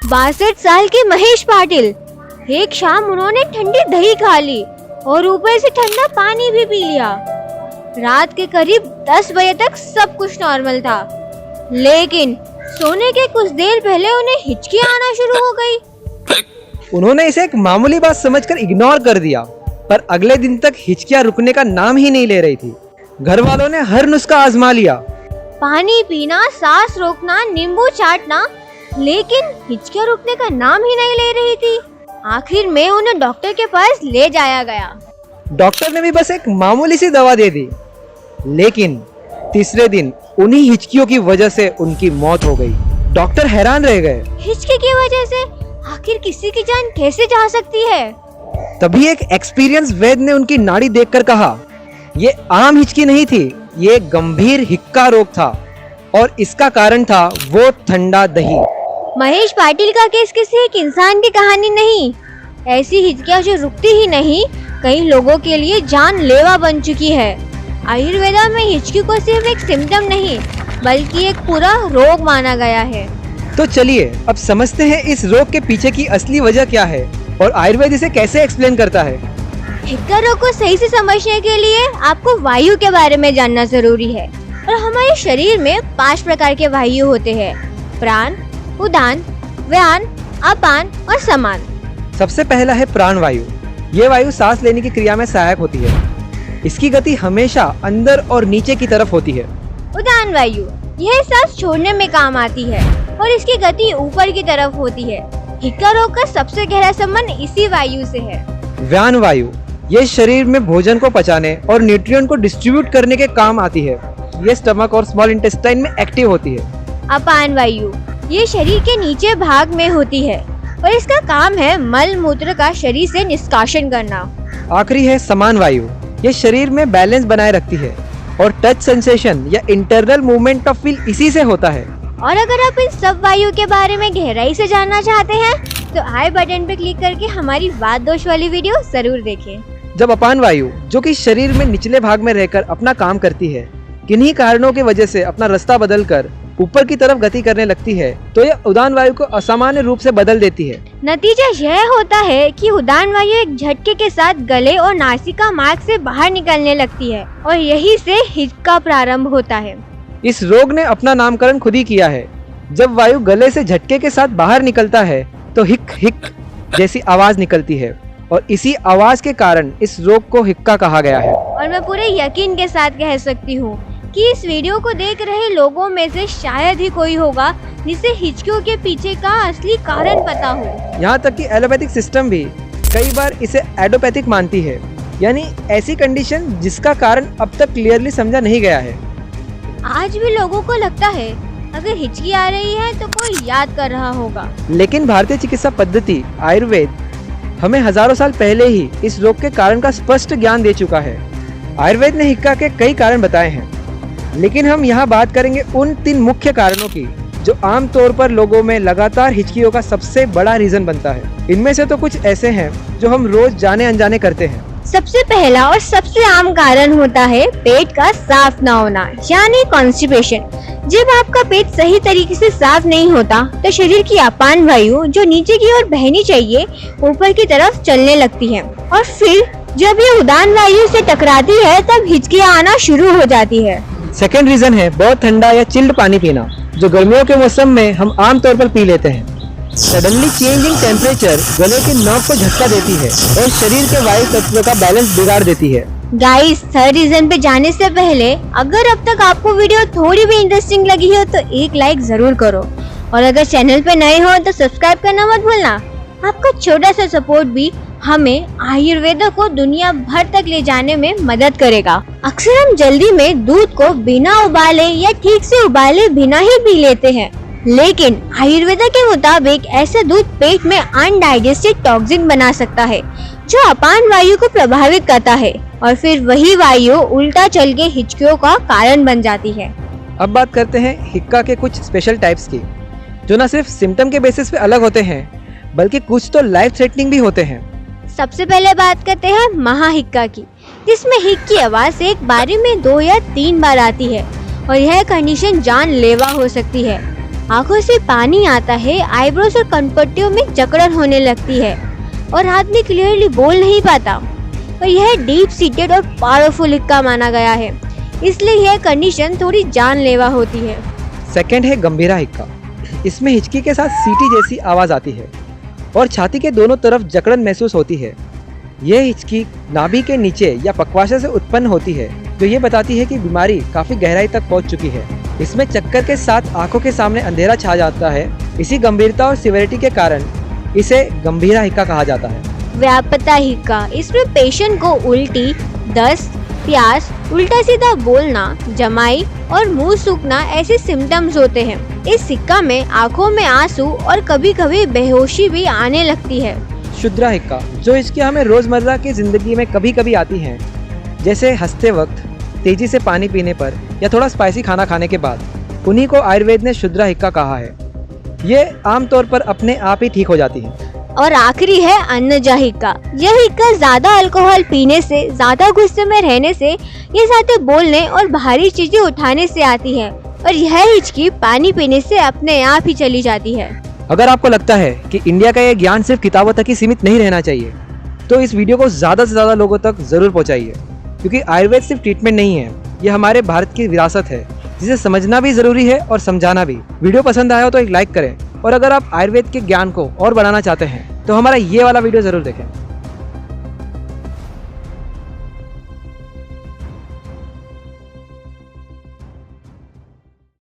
62 साल के महेश पाटिल। एक शाम उन्होंने ठंडी दही खा ली और ऊपर से ठंडा पानी भी पी लिया। रात के करीब 10 बजे तक सब कुछ नॉर्मल था, लेकिन सोने के कुछ देर पहले उन्हें हिचकी आना शुरू हो गई। उन्होंने इसे एक मामूली बात समझकर इग्नोर कर दिया, पर अगले दिन तक हिचकियां रुकने का नाम ही नहीं ले रही थी। घर वालों ने हर नुस्खा आजमा लिया, पानी पीना, सांस रोकना, नींबू चाटना, लेकिन हिचकियां रुकने का नाम ही नहीं ले रही थी। आखिर में उन्हें डॉक्टर के पास ले जाया गया। डॉक्टर ने भी बस एक मामूली सी दवा दे दी, लेकिन तीसरे दिन उन्हीं हिचकियों की वजह से उनकी मौत हो गई। डॉक्टर हैरान रह गए। हिचकी की वजह से आखिर किसी की जान कैसे जा सकती है? तभी एक एक्सपीरियंस वैद्य ने उनकी नाड़ी देखकर कहा, ये आम हिचकी नहीं थी, ये गंभीर हिक्का रोग था और इसका कारण था वो ठंडा दही। महेश पाटिल का केस किसी एक इंसान की कहानी नहीं। ऐसी हिचकियां जो रुकती ही नहीं, कई लोगों के लिए जानलेवा बन चुकी है। आयुर्वेदा में हिचकी को सिर्फ एक सिम्टम नहीं, बल्कि एक पूरा रोग माना गया है। तो चलिए अब समझते हैं इस रोग के पीछे की असली वजह क्या है और आयुर्वेद इसे कैसे एक्सप्लेन करता है। हिक्का रोग को सही से समझने के लिए आपको वायु के बारे में जानना जरूरी है। और हमारे शरीर में 5 प्रकार के वायु होते हैं: प्राण, उदान, व्यान, अपान और समान। सबसे पहला है प्राण वायु। ये वायु सांस लेने की क्रिया में सहायक होती है। इसकी गति हमेशा अंदर और नीचे की तरफ होती है। उदान वायु, यह सांस छोड़ने में काम आती है और इसकी गति ऊपर की तरफ होती है। हिक्का रोग का सबसे गहरा संबंध इसी वायु से है। व्यान वायु, ये शरीर में भोजन को पचाने और न्यूट्रिएंट को डिस्ट्रीब्यूट करने के काम आती है। ये स्टमक और स्मॉल इंटेस्टाइन में एक्टिव होती है। अपान वायु, ये शरीर के नीचे भाग में होती है और इसका काम है मल मूत्र का शरीर से निष्कासन करना। आखिरी है समान वायु। ये शरीर में बैलेंस बनाए रखती है और टच सेंसेशन या इंटरनल मूवमेंट ऑफ फील इसी से होता है। और अगर आप इन सब वायु के बारे में गहराई से जानना चाहते हैं तो आई बटन पे क्लिक करके हमारी वात दोष वाली वीडियो जरूर देखें। जब अपान वायु, जो कि शरीर में निचले भाग में रहकर अपना काम करती है, किन्हीं कारणों की वजह से अपना रास्ता बदलकर ऊपर की तरफ गति करने लगती है, तो यह उदान वायु को असामान्य रूप से बदल देती है। नतीजा यह होता है कि उदान वायु एक झटके के साथ गले और नासिका मार्ग से बाहर निकलने लगती है और यही से हिचका प्रारंभ होता है। इस रोग ने अपना नामकरण खुद ही किया है। जब वायु गले से झटके के साथ बाहर निकलता है तो हिक हिक जैसी आवाज निकलती है और इसी आवाज के कारण इस रोग को हिक्का कहा गया है। और मैं पूरे यकीन के साथ कह सकती हूँ कि इस वीडियो को देख रहे लोगों में से शायद ही कोई होगा जिसे हिचकियों के पीछे का असली कारण पता हो। यहाँ तक कि एलोपैथिक सिस्टम भी कई बार इसे एडोपैथिक मानती है, यानी ऐसी कंडीशन जिसका कारण अब तक क्लियरली समझा नहीं गया है। आज भी लोगों को लगता है अगर हिचकी आ रही है तो कोई याद कर रहा होगा, लेकिन भारतीय चिकित्सा पद्धति आयुर्वेद हमें हजारों साल पहले ही इस रोग के कारण का स्पष्ट ज्ञान दे चुका है। आयुर्वेद ने हिक्का के कई कारण बताए हैं, लेकिन हम यहाँ बात करेंगे उन 3 मुख्य कारणों की जो आम तौर पर लोगों में लगातार हिचकियों का सबसे बड़ा रीजन बनता है। इनमें से तो कुछ ऐसे हैं जो हम रोज जाने अनजाने करते हैं। सबसे पहला और सबसे आम कारण होता है पेट का साफ ना होना, यानी कॉन्स्टिपेशन। जब आपका पेट सही तरीके से साफ नहीं होता तो शरीर की अपान वायु जो नीचे की ओर बहनी चाहिए ऊपर की तरफ चलने लगती है और फिर जब ये उदान वायु से टकराती है तब हिचकियां आना शुरू हो जाती है। सेकेंड रीजन है बहुत ठंडा या चिल्ड पानी पीना, जो गर्मियों के मौसम में हम आमतौर पर पी लेते हैं। सडनली चेंजिंग टेम्परेचर गले के नॉब को झटका देती है और शरीर के वायु तत्व का बैलेंस बिगाड़ देती है। गाइस, थर्ड रीजन पे जाने से पहले अगर अब तक आपको वीडियो थोड़ी भी इंटरेस्टिंग लगी हो तो एक लाइक जरूर करो और अगर चैनल पे नए हो तो सब्सक्राइब करना मत भूलना। आपका छोटा सा सपोर्ट भी हमें आयुर्वेदा को दुनिया भर तक ले जाने में मदद करेगा। अक्सर हम जल्दी में दूध को बिना उबाले या ठीक से उबाले बिना ही पी लेते हैं, लेकिन आयुर्वेदा के मुताबिक ऐसा दूध पेट में अनडाइजेस्टेड टॉक्सिन बना सकता है जो अपान वायु को प्रभावित करता है और फिर वही वायु उल्टा चल के हिचकियों का कारण बन जाती है। अब बात करते हैं हिक्का के कुछ स्पेशल टाइप्स की, जो न सिर्फ सिम्टम के बेसिस पे अलग होते हैं बल्कि कुछ तो लाइफ थ्रेटनिंग भी होते हैं। सबसे पहले बात करते हैं महा हिक्का की, जिसमें हिक की आवाज एक बारी में 2 या 3 बार आती है और यह कंडीशन जानलेवा हो सकती है। आंखों से पानी आता है, आईब्रोज और कनपट्टियों में जकड़न होने लगती है और आदमी क्लियरली बोल नहीं पाता। और यह डीप सीटेड और पावरफुल हिक्का माना गया है, इसलिए यह कंडीशन थोड़ी जानलेवा होती है। सेकंड है गंभीरा हिक्का। इसमें हिचकी के साथ सीटी जैसी आवाज़ आती है और छाती के दोनों तरफ जकड़न महसूस होती है। यह हिचकी नाभि के नीचे या पक्वाशय से उत्पन्न होती है, जो ये बताती है कि बीमारी काफ़ी गहराई तक पहुंच चुकी है। इसमें चक्कर के साथ आंखों के सामने अंधेरा छा जाता है। इसी गंभीरता और सिवियरिटी के कारण इसे गंभीरा हिक्का कहा जाता है। व्यापता हिक्का, इसमें पेशेंट को उल्टी, दस्त, प्यास, उल्टा सीधा बोलना, जमाई और मुंह सूखना ऐसे सिम्टम्स होते हैं। इस हिक्का में आंखों में आंसू और कभी कभी बेहोशी भी आने लगती है। शुद्रा हिक्का, जो हिचकी हमें रोज़मर्रा की ज़िंदगी में कभी कभी आती हैं, जैसे हंसते वक्त, तेजी से पानी पीने पर या थोड़ा स्पाइसी खाना खाने के बाद, उन्हीं को आयुर्वेद ने शुद्रा हिक्का कहा है। ये आमतौर पर अपने आप ही ठीक हो जाती है। और आखिरी है अन्नजा हिक्का। यह हिक्का ज्यादा अल्कोहल पीने से, ज्यादा गुस्से में रहने से, ये साथे बोलने और भारी चीजें उठाने से आती है। और यह हिचकी पानी पीने से अपने आप ही चली जाती है। अगर आपको लगता है कि इंडिया का ये ज्ञान सिर्फ किताबों तक ही सीमित नहीं रहना चाहिए, तो इस वीडियो को ज़्यादा से ज़्यादा लोगों तक ज़रूर पहुंचाइए, क्योंकि आयुर्वेद सिर्फ ट्रीटमेंट नहीं है, ये हमारे भारत की विरासत है, जिसे समझना भी ज़रूरी है और समझाना भी। वीडियो पसंद आया हो तो एक लाइक करें, और अगर आप आयुर्वेद के ज्ञान को और बढ़ाना चाहते हैं तो हमारा ये वाला वीडियो ज़रूर देखें।